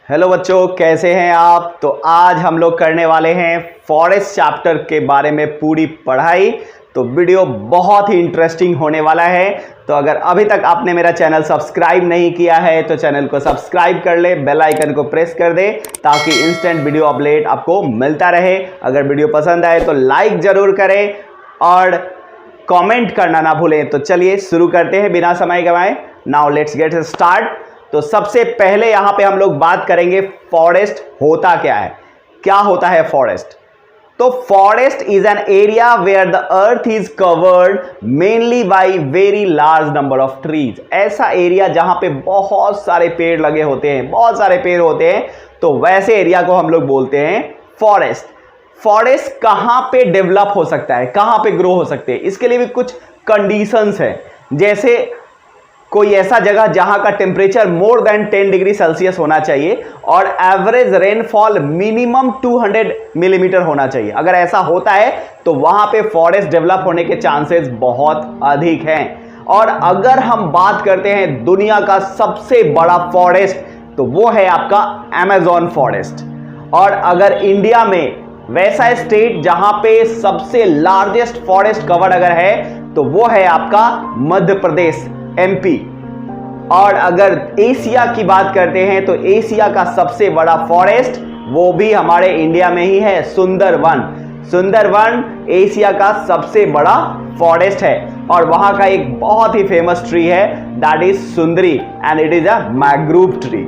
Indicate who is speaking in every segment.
Speaker 1: Hello बच्चों, कैसे हैं आप। तो आज हम लोग करने वाले हैं फॉरेस्ट चैप्टर के बारे में पूरी पढ़ाई। तो वीडियो बहुत ही इंटरेस्टिंग होने वाला है। तो अगर अभी तक आपने मेरा चैनल सब्सक्राइब नहीं किया है तो चैनल को सब्सक्राइब कर ले, बेल आइकन को प्रेस कर दे ताकि इंस्टेंट वीडियो अपडेट आपको मिलता रहे। अगर वीडियो पसंद आए तो लाइक जरूर करें और कमेंट करना ना भूलें। तो चलिए शुरू करते हैं बिना समय गंवाए। Now let's get start. तो सबसे पहले यहां पे हम लोग बात करेंगे फॉरेस्ट होता क्या है। क्या होता है फॉरेस्ट? तो forest is an area where the earth is covered mainly by very large number of trees. ऐसा एरिया जहां पे बहुत सारे पेड़ लगे होते हैं, बहुत सारे पेड़ होते हैं, तो वैसे एरिया को हम लोग बोलते हैं फॉरेस्ट। फॉरेस्ट कहां पे डेवलप हो सकता है, कहां पे ग्रो हो सकते हैं, इसके लिए भी कुछ कंडीशंस हैं। जैसे कोई ऐसा जगह जहां का temperature more than 10 degree Celsius होना चाहिए और एवरेज रेनफॉल मिनिमम 200 मिलीमीटर होना चाहिए। अगर ऐसा होता है तो वहां पे फॉरेस्ट डेवलप होने के चांसेस बहुत अधिक हैं। और अगर हम बात करते हैं दुनिया का सबसे बड़ा फॉरेस्ट तो वो है आपका अमेज़न फॉरेस्ट। और अगर इंडिया में वैसा स्टेट जहां पे सबसे लार्जेस्ट फॉरेस्ट कवर अगर है तो वो है आपका मध्य प्रदेश, एमपी। और अगर एशिया की बात करते हैं तो एशिया का सबसे बड़ा फॉरेस्ट वो भी हमारे इंडिया में ही है, सुंदरवन। सुंदरवन एशिया का सबसे बड़ा फॉरेस्ट है और वहां का एक बहुत ही फेमस ट्री है, that is Sundari and it is a mangrove tree.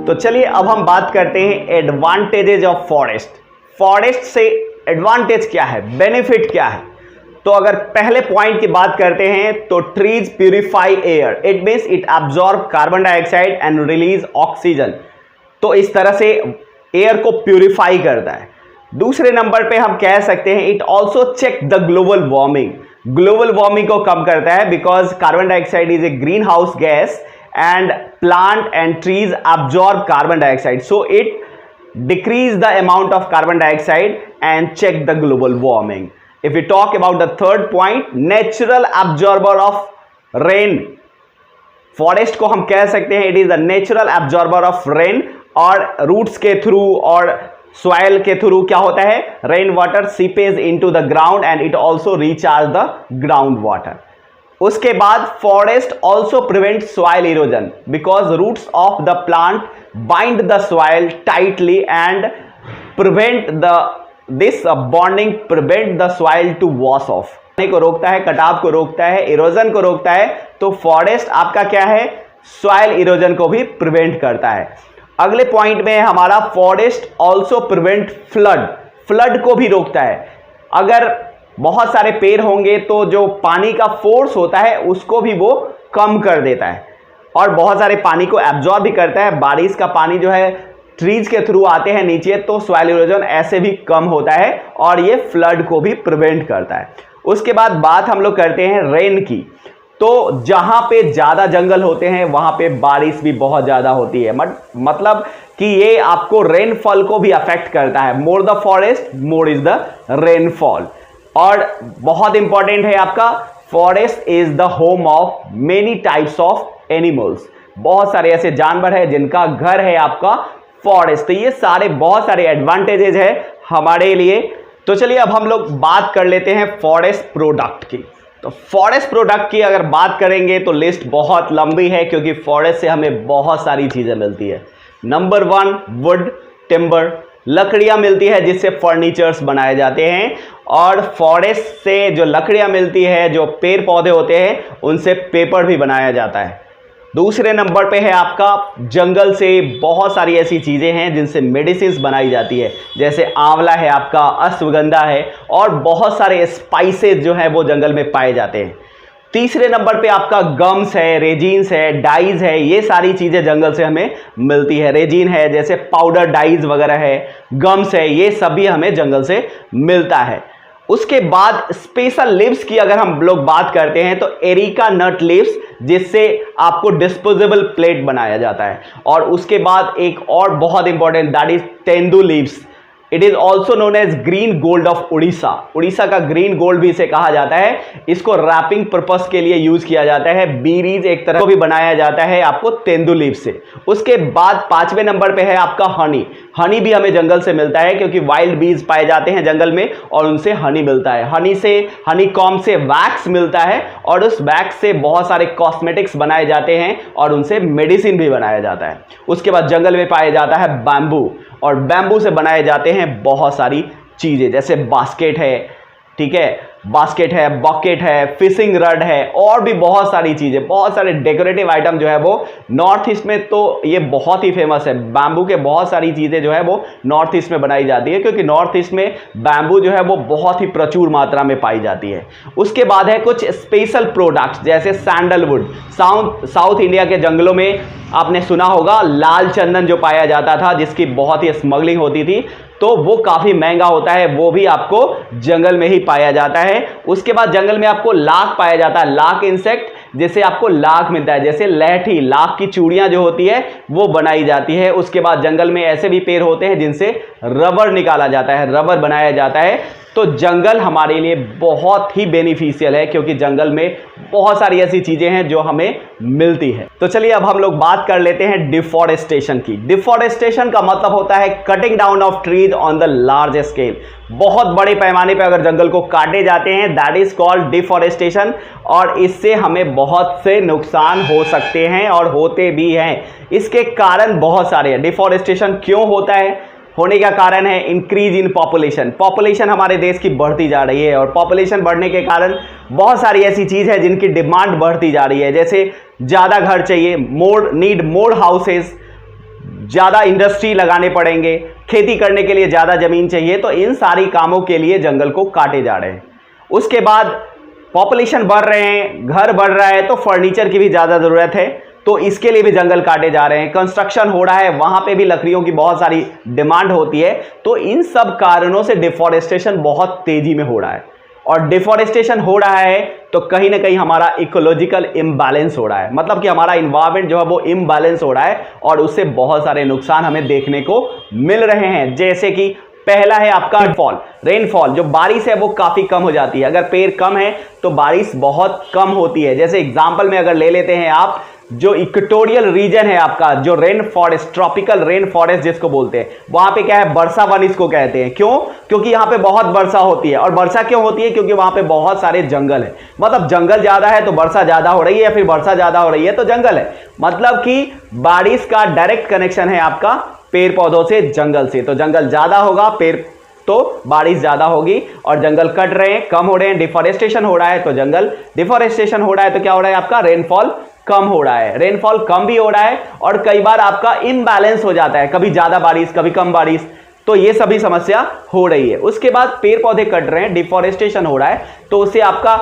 Speaker 1: तो चलिए अब हम बात करते हैं एडवांटेजेस ऑफ फॉरेस्ट। फॉरेस्ट से एडवांटेज क्या है, बेनिफिट क्या है। तो अगर पहले पॉइंट की बात करते हैं तो trees purify air, it means it absorb carbon dioxide and release oxygen. तो इस तरह से एयर को प्यूरिफाई करता है। दूसरे नंबर पे हम कह सकते हैं it also check the global warming. Global warming को कम करता है because carbon dioxide is a green house gas and plant and trees absorb carbon dioxide, so it decrease the amount of carbon dioxide and check the global warming. If we talk about the third point, natural absorber of rain. Forest को हम कह सकते हैं it is the natural absorber of rain और roots के through और soil के through क्या होता है, rain water seepage into the ground and it also recharge the ground water. उसके बाद forest also prevent soil erosion because roots of the plant bind the soil tightly and prevent this bonding prevent the soil to wash off. को रोकता है, कटाव को रोकता है, erosion को रोकता है। तो फॉरेस्ट आपका क्या है, सॉइल इरोजन को भी प्रिवेंट करता है। अगले पॉइंट में हमारा forest also prevent flood, flood को भी रोकता है। अगर बहुत सारे पेड़ होंगे तो जो पानी का फोर्स होता है उसको भी वो कम कर देता है और बहुत सारे पानी को एब्जॉर्ब भी करता है। बारिश का पानी जो है ट्रीज के थ्रू आते हैं नीचे तो सॉइल इरोजन ऐसे भी कम होता है और ये फ्लड को भी प्रिवेंट करता है। उसके बाद बात हम लोग करते हैं रेन की। तो जहां पे ज्यादा जंगल होते हैं वहां पे बारिश भी बहुत ज्यादा होती है, मतलब कि ये आपको रेनफॉल को भी अफेक्ट करता है। More the forest more is the rainfall. और बहुत इंपॉर्टेंट है आपका forest is the home of many types of animals. बहुत सारे ऐसे जानवर हैं जिनका घर है आपका फॉरेस्ट। तो ये सारे बहुत सारे एडवांटेजेस है हमारे लिए। तो चलिए अब हम लोग बात कर लेते हैं फॉरेस्ट प्रोडक्ट की। तो फॉरेस्ट प्रोडक्ट की अगर बात करेंगे तो लिस्ट बहुत लंबी है क्योंकि फॉरेस्ट से हमें बहुत सारी चीजें मिलती है। नंबर 1 वुड, टिम्बर, लकड़ियां मिलती है जिससे फर्नीचर्स बनाए जाते हैं। और फॉरेस्ट से जो लकड़ियां मिलती है, जो पेड़ पौधे होते हैं, उनसे पेपर भी बनाया जाता है। दूसरे नंबर पे है आपका जंगल से बहुत सारी ऐसी चीजें हैं जिनसे मेडिसिन बनाई जाती है, जैसे आंवला है आपका, अश्वगंधा है और बहुत सारे स्पाइसेस जो है वो जंगल में पाए जाते हैं। तीसरे नंबर पे आपका गम्स है, रेजिन्स है, डाइज है, ये सारी चीजें जंगल से हमें मिलती है। रेजिन है जैसे पाउडर डाइज वगैरह है, गम्स है, ये सभी हमें जंगल से मिलता है। उसके बाद स्पेशल लीव्स की अगर हम लोग बात करते हैं तो एरिका नट लीव्स जिससे आपको डिस्पोजेबल प्लेट बनाया जाता है। और उसके बाद एक और बहुत important that is tendu leaves. It is also known as green gold of Orissa. Orissa का ग्रीन गोल्ड भी इसे कहा जाता है। इसको रैपिंग पर्पस के लिए यूज किया जाता है। बीरीज एक तरह को भी बनाया जाता है आपको तेंदु लीफ से। उसके बाद 5वें नंबर पे है आपका हनी। हनी भी हमें जंगल से मिलता है क्योंकि वाइल्ड बीज पाए जाते हैं जंगल में और उनसे हनी मिलता है। हनी कॉम्ब से वैक्स मिलता है और उस वैक्स से बहुत सारे कॉस्मेटिक्स बनाए जाते हैं और उनसे मेडिसिन भी बनाया जाता है। उसके बाद जंगल में पाया जाता है बैम्बू और बैम्बू से बनाए जाते हैं बहुत सारी चीजें, जैसे बास्केट है, ठीक है, बास्केट है, बकेट है, फिशिंग रड है और भी बहुत सारी चीजें, बहुत सारे डेकोरेटिव आइटम जो है वो नॉर्थ ईस्ट में तो ये बहुत ही फेमस है। बैम्बू के बहुत सारी चीजें जो है वो नॉर्थ ईस्ट में बनाई जाती है क्योंकि नॉर्थ ईस्ट में बैम्बू जो है वो बहुत ही प्रचुर मात्रा में पाई जाती है। उसके बाद है कुछ स्पेशल प्रोडक्ट्स जैसे सैंडलवुड। साउथ इंडिया के जंगलों में आपने सुना होगा लाल चंदन जो पाया जाता था, जिसकी बहुत ही स्मगलिंग होती थी, तो वो काफी महंगा होता है, वो भी आपको जंगल में ही पाया जाता है। उसके बाद जंगल में आपको लाख पाया जाता है, लाख इंसेक्ट, जिससे आपको लाख मिलता है, जैसे लहठी, लाख की चूड़ियां जो होती है वो बनाई जाती है। उसके बाद जंगल में ऐसे भी पेड़ होते हैं जिनसे रबर निकाला जाता है, रबर बनाया जाता है। तो जंगल हमारे लिए बहुत ही बेनिफिशियल है क्योंकि जंगल में बहुत सारी ऐसी चीजें हैं जो हमें मिलती है। तो चलिए अब हम लोग बात कर लेते हैं डिफॉरेस्टेशन की। डिफॉरेस्टेशन का मतलब होता है cutting down of trees on the large scale. बहुत बड़े पैमाने पर अगर जंगल को काटे जाते हैं, दैट इज कॉल्ड डिफॉरेस्टेशन, और इससे हमें बहुत से नुकसान हो सकते हैं और होते भी हैं। इसके कारण बहुत सारे हैं। डिफॉरेस्टेशन क्यों होता है? होने का कारण है इंक्रीज इन पॉपुलेशन। पॉपुलेशन हमारे देश की बढ़ती जा रही है और पॉपुलेशन बढ़ने के कारण बहुत सारी ऐसी चीज है जिनकी डिमांड बढ़ती जा रही है, जैसे ज्यादा घर चाहिए, मोर हाउसेस, ज्यादा इंडस्ट्री लगाने पड़ेंगे, खेती करने के लिए ज्यादा जमीन चाहिए, तो इन सारी कामों के लिए जंगल को काटे जा रहे हैं। उसके बाद पॉपुलेशन बढ़ रहे हैं, घर बढ़ रहा है, तो फर्नीचर की भी ज्यादा जरूरत है, तो इसके लिए भी जंगल काटे जा रहे हैं। कंस्ट्रक्शन हो रहा है, वहां पे भी लकड़ियों की बहुत सारी डिमांड होती है। तो इन सब कारणों से डिफॉरेस्टेशन बहुत तेजी में हो रहा है, और डिफॉरेस्टेशन हो रहा है तो कहीं ना कहीं हमारा इकोलॉजिकल इम्बैलेंस हो रहा है, मतलब कि हमारा इन्वायरमेंट जो है वो इम्बैलेंस हो रहा है और उससे बहुत सारे नुकसान हमें देखने को मिल रहे हैं। जैसे कि पहला है आपका रेनफॉल, जो बारिश है वो काफी कम हो जाती है। अगर पेड़ कम है तो बारिश बहुत कम होती है। जैसे एग्जांपल में अगर ले लेते हैं आप, जो इक्वेटोरियल रीजन है आपका, जो rain forest, tropical rain forest जिसको बोलते हैं, वहां पे क्या है, वर्षा वन इसको कहते हैं। क्यों? क्योंकि यहां पे बहुत वर्षा होती है। और वर्षा क्यों होती है? क्योंकि वहां पे बहुत सारे जंगल है। मतलब जंगल ज्यादा है तो वर्षा ज्यादा हो रही है, या फिर वर्षा ज्यादा हो रही है तो जंगल है। मतलब कि बारिश का डायरेक्ट कनेक्शन है आपका पेड़ पौधों से, जंगल से। तो जंगल ज्यादा होगा, पेड़ तो बारिश ज्यादा होगी, और जंगल कट रहे हैं, कम हो रहे हैं, डिफॉरेस्टेशन हो रहा है तो जंगल, डिफॉरेस्टेशन हो रहा है तो क्या हो रहा है, आपका रेनफॉल कम हो रहा है। रेनफॉल कम भी हो रहा है और कई बार आपका इम्बैलेंस हो जाता है, कभी ज्यादा बारिश कभी कम बारिश, तो ये सभी समस्या हो रही है। उसके बाद पेड़ पौधे कट रहे हैं, डिफॉरेस्टेशन हो रहा है, तो उससे आपका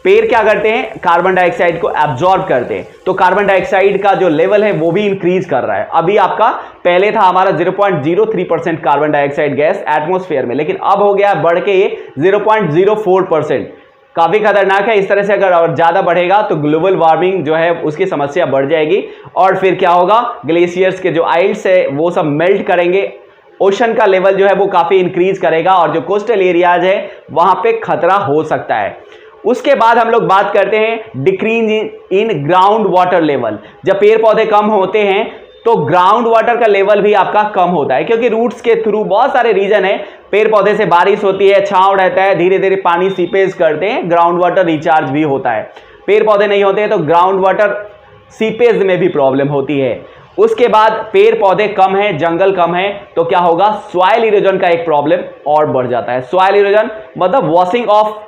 Speaker 1: पेड़ क्या करते हैं, कार्बन डाइऑक्साइड को एब्जॉर्ब करते हैं। तो कार्बन डाइऑक्साइड का जो लेवल है वो भी इंक्रीज कर रहा है। अभी आपका पहले था हमारा 0.03% कार्बन डाइऑक्साइड गैस एटमॉस्फेयर में, लेकिन अब हो गया बढ़ के ये 0.04%। काफी खतरनाक है। इस तरह से अगर और ज्यादा बढ़ेगा तो ग्लोबल वार्मिंग जो है उसकी समस्या बढ़ जाएगी, और फिर क्या होगा, ग्लेशियर्स के जो आइल्स है वो सब मेल्ट करेंगे, ओशन का लेवल जो है वो काफी इंक्रीज करेगा, और जो कोस्टल एरियाज है वहां पे खतरा हो सकता है। उसके बाद हम लोग बात करते हैं decrease in ground water level. जब पेड़ पौधे कम होते हैं तो ग्राउंड वाटर का लेवल भी आपका कम होता है, क्योंकि रूट्स के थ्रू बहुत सारे रीजन है, पेड़ पौधे से बारिश होती है, छांव रहता है, धीरे धीरे पानी सीपेज करते हैं, ग्राउंड वाटर रिचार्ज भी होता है। पेड़ पौधे नहीं होते हैं तो ग्राउंड वाटर सीपेज में भी प्रॉब्लम होती है। उसके बाद पेड़ पौधे कम है, जंगल कम है, तो क्या होगा, सॉइल इरोजन का एक प्रॉब्लम और बढ़ जाता है। सॉइल इरोजन मतलब washing of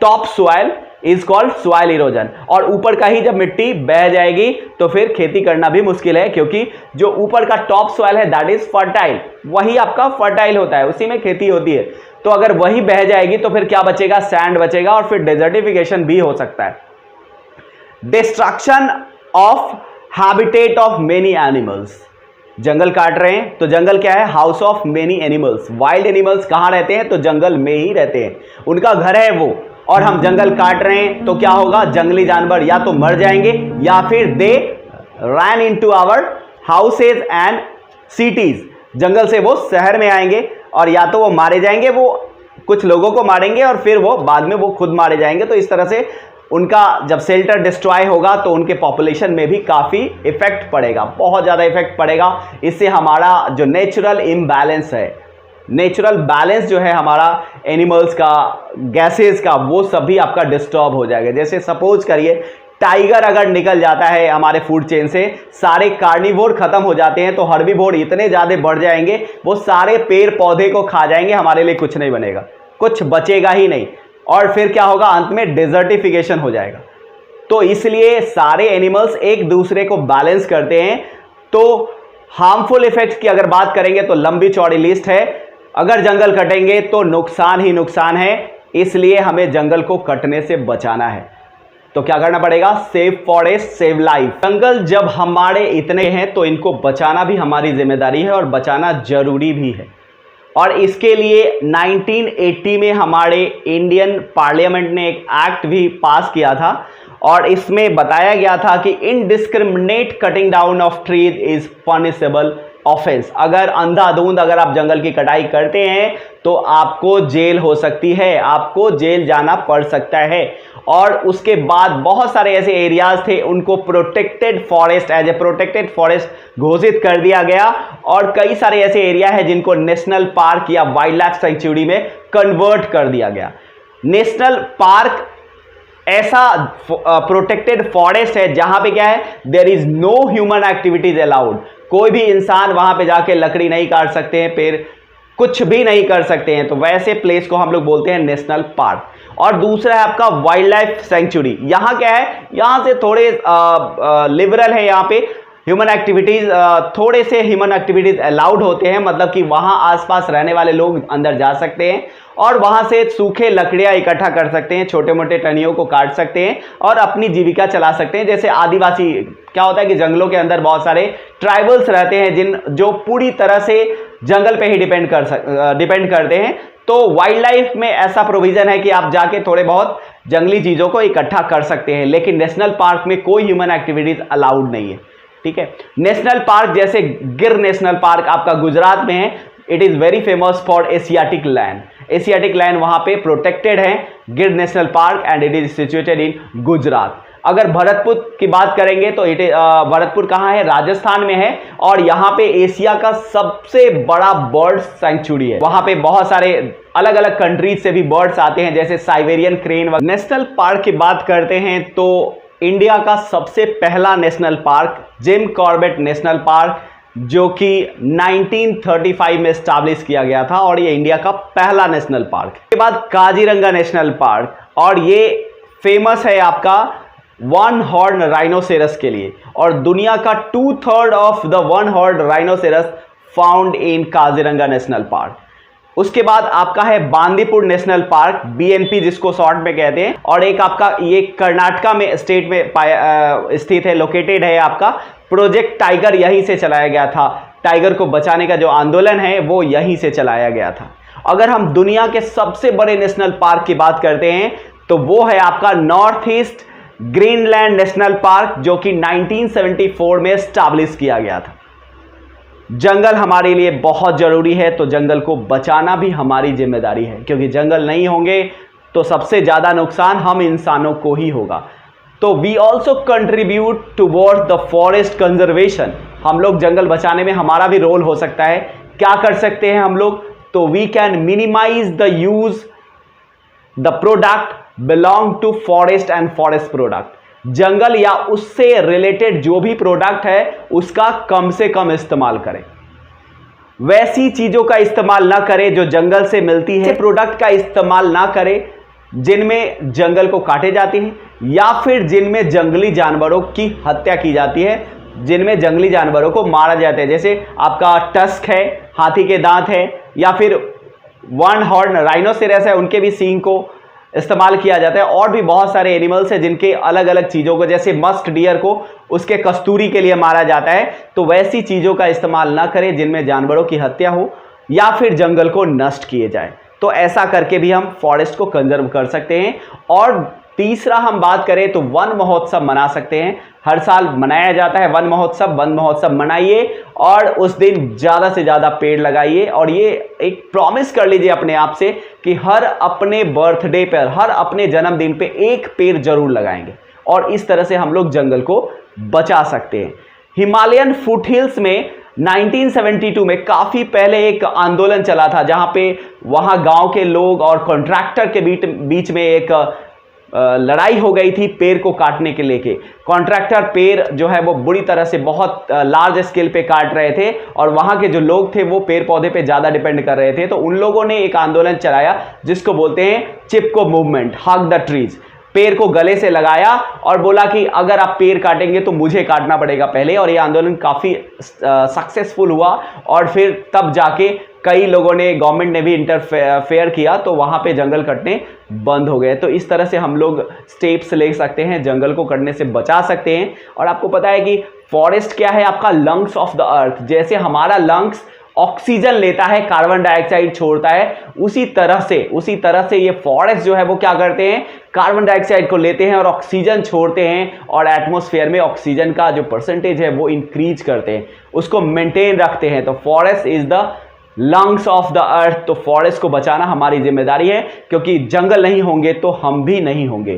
Speaker 1: top soil is called soil erosion, और ऊपर का ही जब मिट्टी बह जाएगी तो फिर खेती करना भी मुश्किल है, क्योंकि जो ऊपर का टॉप सॉइल है दैट इज फर्टाइल, वही आपका फर्टाइल होता है, उसी में खेती होती है। तो अगर वही बह जाएगी तो फिर क्या बचेगा, सैंड बचेगा, और फिर डेजर्टिफिकेशन भी हो सकता है। Destruction of habitat of many animals, जंगल काट रहे हैं तो जंगल क्या है, house of many animals. Wild animals कहां रहते हैं, तो जंगल में ही रहते हैं, उनका घर है वो, और हम जंगल काट रहे हैं तो क्या होगा, जंगली जानवर या तो मर जाएंगे या फिर they run into our houses and cities. जंगल से वो शहर में आएंगे और या तो वो मारे जाएंगे, वो कुछ लोगों को मारेंगे और फिर वो बाद में वो खुद मारे जाएंगे। तो इस तरह से उनका जब शेल्टर डिस्ट्रॉय होगा तो उनके पॉपुलेशन में भी काफ़ी इफेक्ट पड़ेगा, बहुत ज़्यादा इफेक्ट पड़ेगा। इससे हमारा जो नेचुरल इम्बैलेंस है, नेचुरल बैलेंस जो है हमारा एनिमल्स का, गैसेस का, वो सभी आपका डिस्टर्ब हो जाएगा। जैसे सपोज करिए टाइगर अगर निकल जाता है हमारे फूड चेन से, सारे कार्निवोर खत्म हो जाते हैं तो हर्बीवोर इतने ज़्यादा बढ़ जाएंगे, वो सारे पेड़ पौधे को खा जाएंगे, हमारे लिए कुछ नहीं बनेगा, कुछ बचेगा ही नहीं। और फिर क्या होगा, अंत में डिजर्टिफिकेशन हो जाएगा। तो इसलिए सारे एनिमल्स एक दूसरे को बैलेंस करते हैं। तो हार्मफुल इफेक्ट्स की अगर बात करेंगे तो लंबी चौड़ी लिस्ट है। अगर जंगल कटेंगे तो नुकसान ही नुकसान है, इसलिए हमें जंगल को कटने से बचाना है। तो क्या करना पड़ेगा, सेव फॉरेस्ट सेव लाइफ। जंगल जब हमारे इतने हैं तो इनको बचाना भी हमारी जिम्मेदारी है और बचाना जरूरी भी है। और इसके लिए 1980 में हमारे इंडियन पार्लियामेंट ने एक एक्ट भी पास किया था और इसमें बताया गया था कि indiscriminate cutting down of trees is punishable offence. अगर अंधाधुंध अगर आप जंगल की कटाई करते हैं तो आपको जेल हो सकती है, आपको जेल जाना पड़ सकता है। और उसके बाद बहुत सारे ऐसे एरियाज थे, उनको protected forest, as a protected forest घोषित कर दिया गया। और कई सारे ऐसे एरिया है जिनको नेशनल पार्क या वाइल्ड लाइफ सेंचुरी में कन्वर्ट कर दिया गया। नेशनल पार्क ऐसा प्रोटेक्टेड फॉरेस्ट है जहां पे क्या है, there is no human activities allowed. कोई भी इंसान वहां पे जाके लकड़ी नहीं काट सकते हैं, फिर कुछ भी नहीं कर सकते हैं। तो वैसे प्लेस को हम लोग बोलते हैं नेशनल पार्क। और दूसरा है आपका वाइल्ड लाइफ सेंचुरी। यहाँ क्या है, यहाँ से थोड़े लिबरल है, यहाँ पे ह्यूमन एक्टिविटीज, थोड़े से ह्यूमन एक्टिविटीज अलाउड होते हैं, मतलब कि वहाँ आसपास रहने वाले लोग अंदर जा सकते हैं और वहाँ से सूखे लकड़ियाँ इकट्ठा कर सकते हैं, छोटे मोटे टहनियों को काट सकते हैं और अपनी जीविका चला सकते हैं। जैसे आदिवासी, क्या होता है कि जंगलों के अंदर बहुत सारे ट्राइबल्स रहते हैं जो पूरी तरह से जंगल पे ही डिपेंड करते हैं। तो वाइल्ड लाइफ में ऐसा प्रोविजन है कि आप जाके थोड़े बहुत जंगली चीज़ों को इकट्ठा कर सकते हैं, लेकिन नेशनल पार्क में कोई ह्यूमन एक्टिविटीज अलाउड नहीं है। ठीक है, नेशनल पार्क जैसे गिर नेशनल पार्क आपका गुजरात में है, it is very famous for Asiatic lion. Asiatic lion वहाँ पे प्रोटेक्टेड है, Gir national park, and it is situated in Gujarat. अगर भरतपुर की बात करेंगे तो भरतपुर कहाँ है, राजस्थान में है और यहाँ पे एशिया का सबसे बड़ा बर्ड सेंचुरी है। वहाँ पे बहुत सारे अलग अलग कंट्रीज से भी बर्ड्स आते हैं, जैसे साइबेरियन क्रेन। नेशनल पार्क की बात करते हैं तो इंडिया का सबसे पहला national park Jim Corbett national park, जो कि 1935 में स्टैब्लिश किया गया था और ये इंडिया का पहला नेशनल पार्क। इसके बाद काजीरंगा नेशनल पार्क, और ये फेमस है आपका वन हॉर्न राइनोसेरस के लिए, और दुनिया का 2/3 of the one horn rhinoceros found in Kaziranga national park. उसके बाद आपका है बांदीपुर नेशनल पार्क, BNP जिसको शॉर्ट में कहते हैं, और एक आपका ये कर्नाटका में स्टेट में स्थित है, लोकेटेड है आपका। प्रोजेक्ट टाइगर यहीं से चलाया गया था, टाइगर को बचाने का जो आंदोलन है वो यहीं से चलाया गया था। अगर हम दुनिया के सबसे बड़े नेशनल पार्क की बात करते हैं तो वो है आपका north east Greenland national park, जो कि 1974 में स्टैब्लिश किया गया था। जंगल हमारे लिए बहुत जरूरी है, तो जंगल को बचाना भी हमारी जिम्मेदारी है, क्योंकि जंगल नहीं होंगे तो सबसे ज्यादा नुकसान हम इंसानों को ही होगा। तो we also contribute towards the forest conservation. हम लोग जंगल बचाने में हमारा भी रोल हो सकता है। क्या कर सकते हैं हम लोग, तो we can minimise the use the product belong to forest and forest product. जंगल या उससे रिलेटेड जो भी प्रोडक्ट है उसका कम से कम इस्तेमाल करें। वैसी चीजों का इस्तेमाल ना करें जो जंगल से मिलती है, प्रोडक्ट का इस्तेमाल ना करें जिनमें जंगल को काटे जाते हैं या फिर जिनमें जंगली जानवरों की हत्या की जाती है, जिनमें जंगली जानवरों को मारा जाता है। जैसे आपका टस्क है, हाथी के दांत है, या फिर वन हॉर्न राइनोसेरस है, उनके भी सींग को इस्तेमाल किया जाता है। और भी बहुत सारे एनिमल्स हैं जिनके अलग अलग चीज़ों को, जैसे मस्क डियर को उसके कस्तूरी के लिए मारा जाता है। तो वैसी चीज़ों का इस्तेमाल ना करें जिनमें जानवरों की हत्या हो या फिर जंगल को नष्ट किए जाए। तो ऐसा करके भी हम फॉरेस्ट को कंजर्व कर सकते हैं। और तीसरा हम बात करें तो वन महोत्सव मना सकते हैं। हर साल मनाया जाता है वन महोत्सव मनाइए और उस दिन ज़्यादा से ज़्यादा पेड़ लगाइए। और ये एक प्रॉमिस कर लीजिए अपने आप से कि हर अपने बर्थडे पर, हर अपने जन्मदिन पे एक पेड़ जरूर लगाएंगे और इस तरह से हम लोग जंगल को बचा सकते हैं। हिमालयन फुटहिल्स में 1972 में काफ़ी पहले एक आंदोलन चला था, जहां पे वहां गांव के लोग और कॉन्ट्रैक्टर के बीच में एक लड़ाई हो गई थी पेड़ को काटने के लेके। कॉन्ट्रैक्टर पेड़ जो है वो बुरी तरह से बहुत लार्ज स्केल पे काट रहे थे और वहां के जो लोग थे वो पेड़ पौधे पे ज़्यादा डिपेंड कर रहे थे। तो उन लोगों ने एक आंदोलन चलाया जिसको बोलते हैं चिपको मूवमेंट, हग द ट्रीज। पेड़ को गले से लगाया और बोला कि अगर आप पेड़ काटेंगे तो मुझे काटना पड़ेगा पहले। और ये आंदोलन काफ़ी सक्सेसफुल हुआ और फिर तब जाके कई लोगों ने, गवर्नमेंट ने भी इंटरफेयर किया तो वहाँ पे जंगल कटने बंद हो गए। तो इस तरह से हम लोग स्टेप्स ले सकते हैं, जंगल को कटने से बचा सकते हैं। और आपको पता है कि फॉरेस्ट क्या है, आपका लंग्स ऑफ द अर्थ। जैसे हमारा लंग्स ऑक्सीजन लेता है, कार्बन डाइऑक्साइड छोड़ता है, उसी तरह से ये फॉरेस्ट जो है वो क्या करते हैं, कार्बन डाइऑक्साइड को लेते हैं और ऑक्सीजन छोड़ते हैं और एटमॉस्फेयर में ऑक्सीजन का जो परसेंटेज है वो इंक्रीज करते हैं, उसको मेंटेन रखते हैं। तो forest is the lungs of the earth. तो फॉरेस्ट को बचाना हमारी जिम्मेदारी है, क्योंकि जंगल नहीं होंगे तो हम भी नहीं होंगे।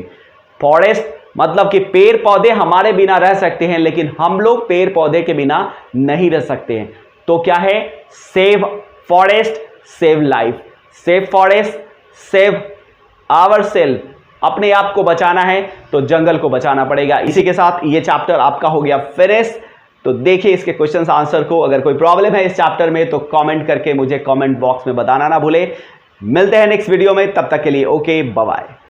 Speaker 1: फॉरेस्ट मतलब कि पेड़ पौधे हमारे बिना रह सकते हैं, लेकिन हम लोग पेड़ पौधे के बिना नहीं रह सकते हैं। तो क्या है, save forest save life, save forest save ourselves. अपने आप को बचाना है तो जंगल को बचाना पड़ेगा। इसी के साथ ये चैप्टर आपका हो गया फिनिश। तो देखिए इसके क्वेश्चंस आंसर को। अगर कोई प्रॉब्लम है इस चैप्टर में तो कमेंट करके मुझे कमेंट बॉक्स में बताना ना भूले। मिलते हैं नेक्स्ट वीडियो में, तब तक के लिए ओके, बाय बाय।